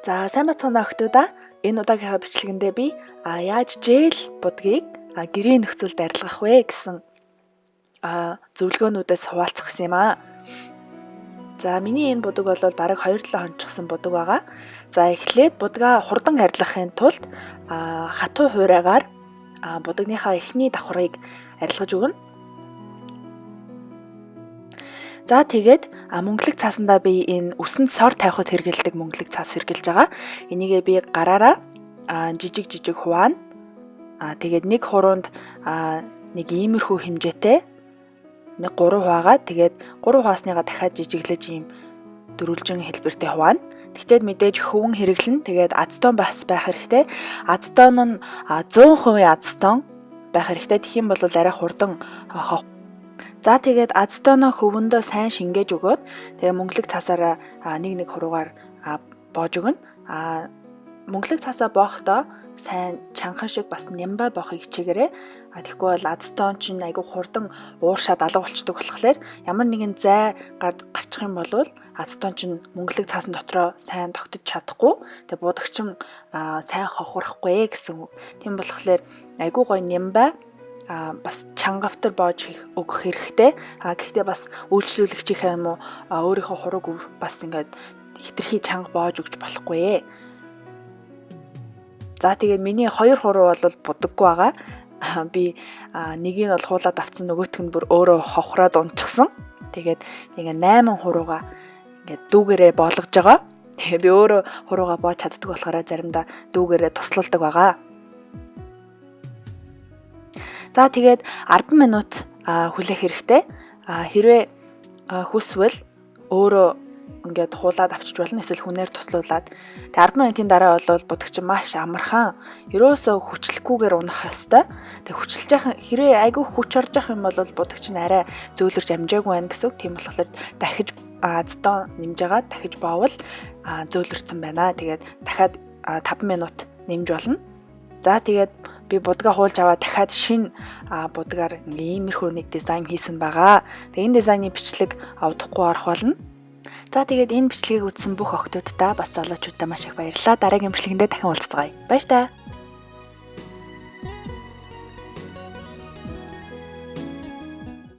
За сайн бацхан охтуудаа энэ удаагийнхаа бичлэгэндээ би яаж жээл будгийг гэрээ нөхцөлд арилгах вэ гэсэн зөвлөгөөнүүдээс хуваалцах гэсэн юм аа. За миний энэ будаг бол бараг 2-7 хоногчсон будаг байгаа. За эхлээд будгаа хурдан арилгахын тулд хатуу хуурайгаар будагныхаа эхний давхрыг арилгаж өгнө. За тэгээд мөнгөлөг цаасандаа би энэ үсэнд сор тавихад хэрэгэлдэг мөнгөлөг цаас хэрэгжилж байгаа. Энийгээ би гараараа жижиг хуваана. Тэгээд нэг хуруунд нэг иймэрхүү хэмжээтэй нэг 3 хуваагаад тэгээд 3 хуваасныгаа дахиад жижиглэж ийм дөрвөлжин хэлбэртэй хуваана. Тэгчээд мэдээж хөвөн хэрэглэн тэгээд ацтон бас байх хэрэгтэй. Ацтон нь 100% ацтон байх хэрэгтэй. Тэгэх юм бол арай хурдан За тэгээд ацтоноо хөвөндөө сайн шингээж өгөөд тэгээ мөнгөлөг цаасаараа нэг хуруугаар боож өгнө. Мөнгөлөг цаасаа боохдоо сайн чанхан шиг бас нямбай боохыг хичээгээрэй. Тэгэхгүй бол ацтон чинь айгүй хурдан ууршаад алга болчдөг болохоор ямар нэгэн зай гарчих юм бол ацтон чинь мөнгөлөг цаасан дотроо сайн тогтож чадахгүй. Тэгээ будагч нь сайн хохирахгүй гэсэн үг. Тийм болохоор айгүй гоё нямбай бас чангавтар боож өгөх хэрэгтэй. Гэхдээ бас үйлчлүүлэгчийнхээ юм уу өөрийнхөө хурууг бас ингээд хитрхи чанга боож өгч болохгүй. За тэгээд миний 2 хуруу бол будаггүй байгаа. Би нэгийг бол хуулаад авцсан, нөгөөх нь бүр өөрөө хохроод унчихсан. Тэгээд ингээ 8 хурууга ингээд дүүгээрээ болгож байгаа. Тэгээ би өөрөө хурууга боож чаддаг болохоор заримдаа дүүгээрээ тусламдаг байгаа. За тэгээд 10 минут хүлээх хэрэгтэй. Хэрвээ хүсвэл өөрөө ингээд хуулаад авчиж болно, эсвэл хүнээр туслуулад. Тэгээд 10 минутын дараа бол будагч маш амархан, ерөөсөө хүчлэхгүйгээр унах хэвээр. Тэгээд хүчилж яхах хэрвээ айгүй хүч орж явах юм бол будагч нь арай зөөлрж амжаагүй байна гэсэн үг. Тийм болохоор дахиж ацтон нэмж байгаа, дахиж боовол зөөлрсөн байна. Тэгээд дахиад 5 минут нэмж болно. За тэгээд би будгаа хуулж аваад дахиад шинэ будгаар иймэрхүү нэг дизайн хийсэн байгаа. Тэгээ энэ дизайны бичлэг авдахгүй орох болно. За тэгээд энэ бичлэгийг үзсэн бүх охтуудаа бас залуучуудаа маш их баярлалаа. Дараагийн бичлэгэндээ дахин уулзцгаая. Баяр таа.